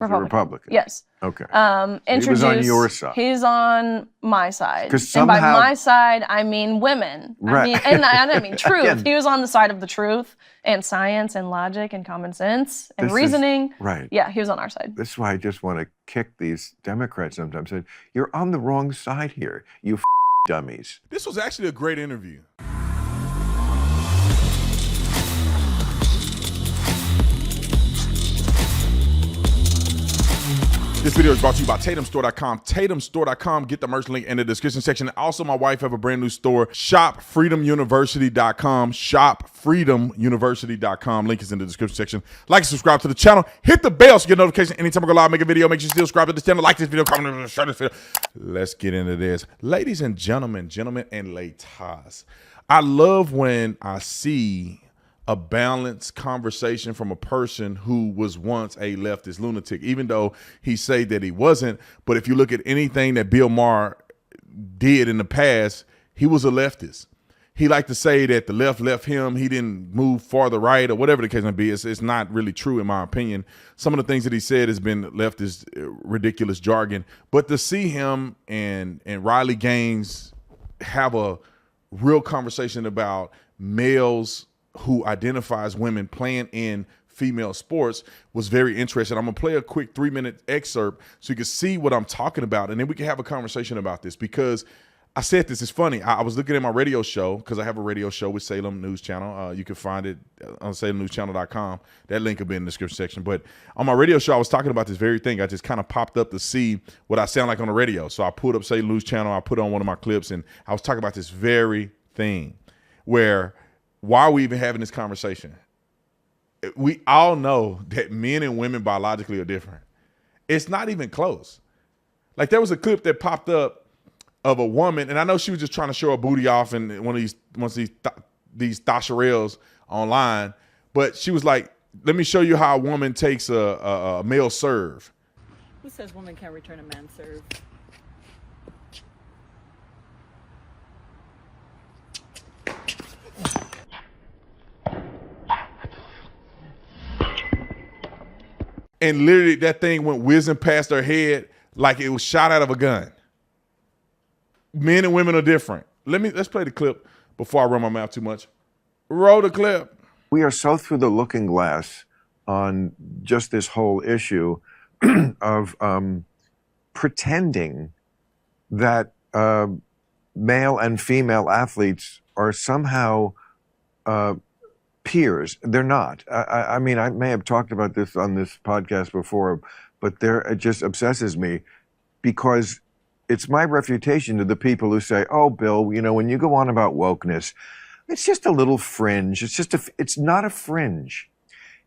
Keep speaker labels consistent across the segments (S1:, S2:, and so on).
S1: He's a Republican.
S2: Yes.
S1: Okay.
S2: He
S1: was on your side.
S2: He's on my side.
S1: Somehow,
S2: and by my side, I mean women.
S1: Right.
S2: I mean truth.
S1: Again,
S2: he was on the side of the truth and science and logic and common sense and reasoning.
S1: Right.
S2: Yeah, he was on our side.
S1: This is why I just want to kick these Democrats sometimes. You're on the wrong side here, you dummies.
S3: This was actually a great interview. This video is brought to you by TatumStore.com. TatumStore.com. Get the merch link in the description section. Also, my wife have a brand new store, ShopFreedomUniversity.com. ShopFreedomUniversity.com. Link is in the description section. Like and subscribe to the channel. Hit the bell so you get notifications anytime I go live, make a video. Make sure you still subscribe to this channel. Like this video, comment, share this video. Let's get into this. Ladies and gentlemen and ladies, I love when I see a balanced conversation from a person who was once a leftist lunatic, even though he said that he wasn't. But if you look at anything that Bill Maher did in the past, he was a leftist. He liked to say that the left left him, he didn't move farther right or whatever the case may be. It's not really true in my opinion. Some of the things that he said has been leftist ridiculous jargon. But to see him and Riley Gaines have a real conversation about males who identifies women playing in female sports was very interesting. I'm gonna play a quick 3-minute excerpt so you can see what I'm talking about, and then we can have a conversation about this, because I said this is funny. I was looking at my radio show, because I have a radio show with Salem News Channel. You can find it on salemnewschannel.com. That link will be in the description section. But on my radio show, I was talking about this very thing. I just kind of popped up to see what I sound like on the radio. So I pulled up Salem News Channel. I put on one of my clips, and I was talking about this very thing where, why are we even having this conversation? We all know that men and women biologically are different. It's not even close. Like, there was a clip that popped up of a woman, and I know she was just trying to show her booty off in one of these Thasharels online, but she was like, let me show you how a woman takes a male serve.
S4: Who says women can't return a man's serve?
S3: And literally that thing went whizzing past her head like it was shot out of a gun. Men and women are different. Let's play the clip before I run my mouth too much. Roll the clip.
S1: We are so through the looking glass on just this whole issue of pretending that male and female athletes are somehow peers. They're not. I mean, I may have talked about this on this podcast before, but it just obsesses me, because it's my refutation to the people who say, oh, Bill, you know, when you go on about wokeness, it's just a little fringe. It's not a fringe.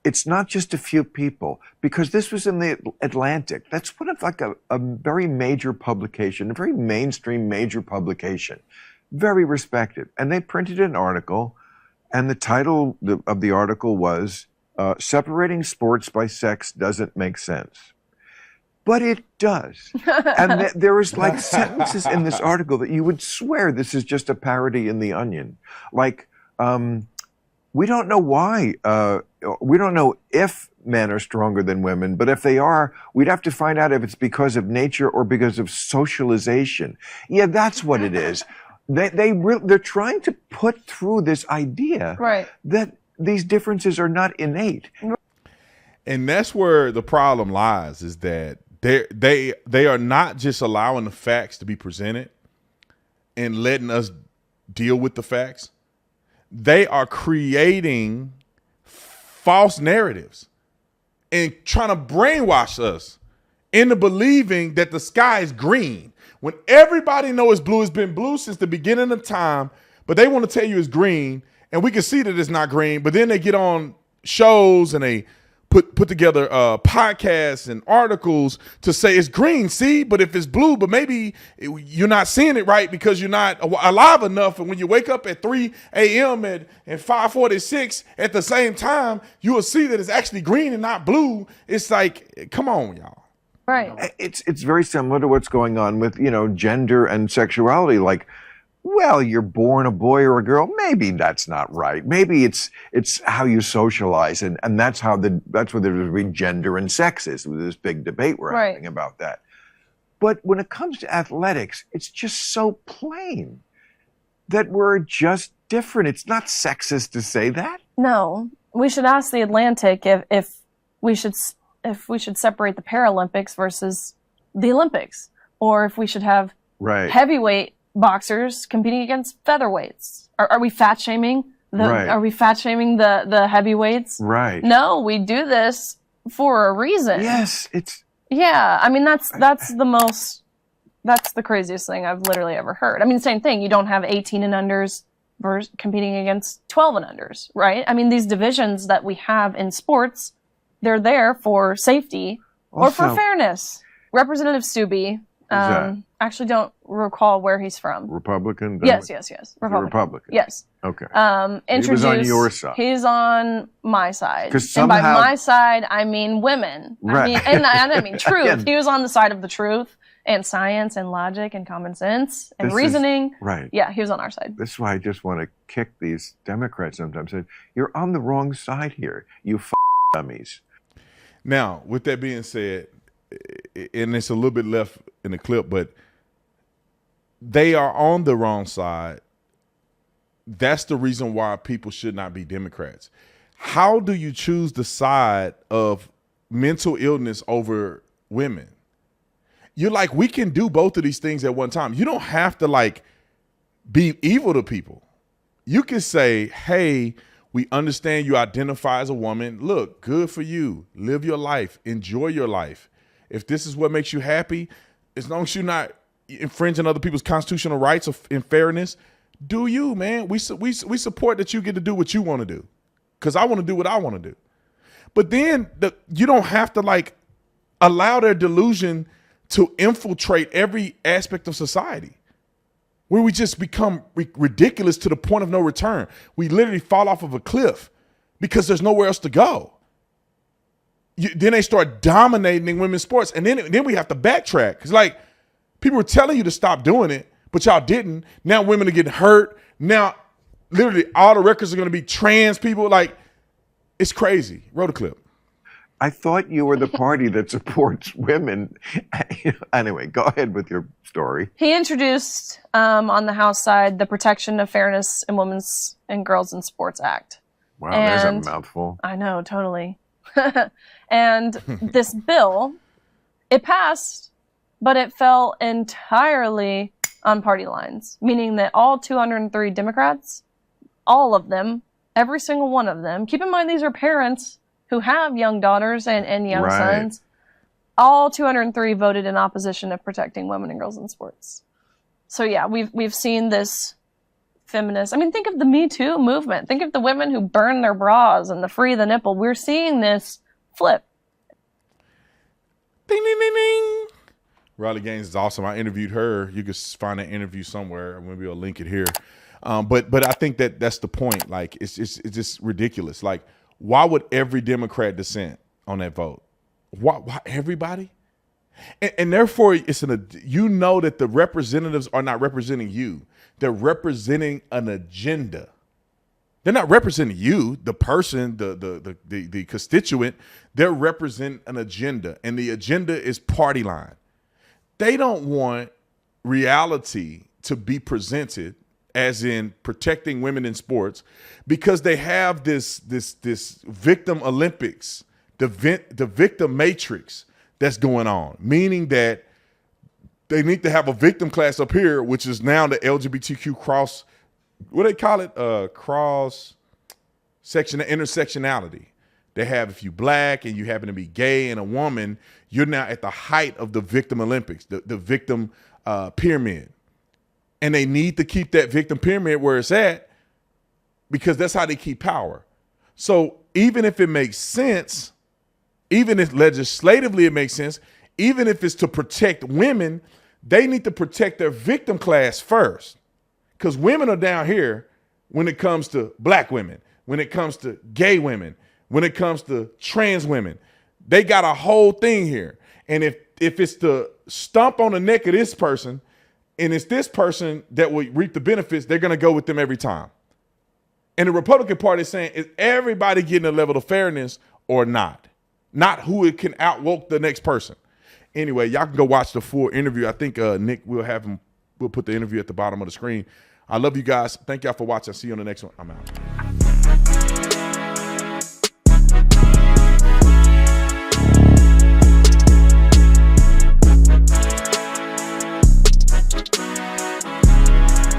S1: It's not just a few people, because this was in the Atlantic. That's one of like a very major publication, a very mainstream major publication, very respected. And they printed an article, and the title of the article was, Separating Sports by Sex Doesn't Make Sense. But it does. And there is like sentences in this article that you would swear this is just a parody in The Onion. Like, we don't know why, we don't know if men are stronger than women, but if they are, we'd have to find out if it's because of nature or because of socialization. Yeah, that's what it is. They're trying to put through this idea that these differences are not innate.
S3: And that's where the problem lies, is that they are not just allowing the facts to be presented and letting us deal with the facts. They are creating false narratives and trying to brainwash us into believing that the sky is green when everybody knows it's blue. It's been blue since the beginning of time, but they want to tell you it's green, and we can see that it's not green. But then they get on shows and they put together podcasts and articles to say it's green, see, but if it's blue, but maybe you're not seeing it right because you're not alive enough. And when you wake up at 3 a.m. and 5:46 at the same time, you will see that it's actually green and not blue. It's like, come on, y'all.
S2: Right.
S1: It's very similar to what's going on with, you know, gender and sexuality. Like, well, you're born a boy or a girl. Maybe that's not right. Maybe it's how you socialize, and that's where there's between gender and sex is. With this big debate we're
S2: Right.
S1: having about that. But when it comes to athletics, it's just so plain that we're just different. It's not sexist to say that.
S2: No, we should ask the Atlantic if we should separate the Paralympics versus the Olympics, or if we should have
S1: Right.
S2: heavyweight boxers competing against featherweights. Are we fat shaming
S1: Right.
S2: Are we fat shaming the heavyweights?
S1: Right.
S2: No, we do this for a reason.
S1: Yes, it's
S2: Yeah, I mean that's the craziest thing I've literally ever heard. I mean, same thing. You don't have 18 and unders competing against 12 and unders, right? I mean, these divisions that we have in sports, they're there for safety or for
S1: Also-
S2: fairness. Representative Stubbe,
S1: that?
S2: actually don't recall where he's from.
S1: Republican.
S2: Yes, Republican.
S1: Republican.
S2: Yes.
S1: Okay.
S2: Introduced,
S1: was on your side.
S2: He's on my side.
S1: 'Cause
S2: And by
S1: somehow-
S2: my side, I mean women.
S1: Right.
S2: I mean truth.
S1: Again.
S2: He was on the side of the truth and science and logic and common sense and
S1: This is-
S2: reasoning.
S1: Right.
S2: Yeah, he was on our side.
S1: This is why I just want to kick these Democrats sometimes. Say, you're on the wrong side here. You dummies.
S3: Now, with that being said, and it's a little bit left in the clip, but they are on the wrong side. That's the reason why people should not be Democrats. How do you choose the side of mental illness over women? You're like, we can do both of these things at one time. You don't have to like be evil to people. You can say, hey, we understand you identify as a woman. Look, good for you. Live your life. Enjoy your life. If this is what makes you happy, as long as you're not infringing other people's constitutional rights in fairness, do you, man. We support that you get to do what you want to do, because I want to do what I want to do. But then you don't have to like allow their delusion to infiltrate every aspect of society, where we just become ridiculous to the point of no return. We literally fall off of a cliff because there's nowhere else to go. Then they start dominating women's sports, and then we have to backtrack. Because like people were telling you to stop doing it, but y'all didn't. Now women are getting hurt. Now literally all the records are going to be trans people. Like, it's crazy. Roll the clip.
S1: I thought you were the party that supports women. Anyway, go ahead with your story.
S2: He introduced on the House side the Protection of Fairness in Women's and Girls in Sports Act.
S1: Wow, there's a
S2: And-
S1: mouthful.
S2: I know, totally. And this bill, it passed, but it fell entirely on party lines, meaning that all 203 Democrats, all of them, every single one of them, keep in mind these are parents who have young daughters and young
S1: Right.
S2: sons, all 203 voted in opposition of protecting women and girls in sports. So yeah, we've seen this feminist. I mean, think of the Me Too movement. Think of the women who burn their bras and the free the nipple. We're seeing this flip.
S3: Ding, ding, ding, ding. Riley Gaines is awesome. I interviewed her. You can find that interview somewhere. Maybe I'll link it here. But I think that's the point. Like, it's just ridiculous. Like, why would every Democrat dissent on that vote? Why everybody? And therefore, you know that the representatives are not representing you. They're representing an agenda. They're not representing you, the person, the constituent. They're representing an agenda, and the agenda is party line. They don't want reality to be presented as in protecting women in sports, because they have this victim Olympics, the victim matrix that's going on, meaning that they need to have a victim class up here, which is now the LGBTQ cross, what do they call it? Cross section, intersectionality. They have, if you black and you happen to be gay and a woman, you're now at the height of the victim Olympics, the victim pyramid. And they need to keep that victim pyramid where it's at, because that's how they keep power. So even if it makes sense, even if legislatively it makes sense, even if it's to protect women, they need to protect their victim class first. Because women are down here when it comes to black women, when it comes to gay women, when it comes to trans women. They got a whole thing here. And if it's to stomp on the neck of this person and it's this person that will reap the benefits, they're going to go with them every time. And the Republican Party is saying, is everybody getting a level of fairness or not? Not who it can outwoke the next person. Anyway, y'all can go watch the full interview. I think Nick will have him. We'll put the interview at the bottom of the screen. I love you guys. Thank y'all for watching. See you on the next one. I'm out.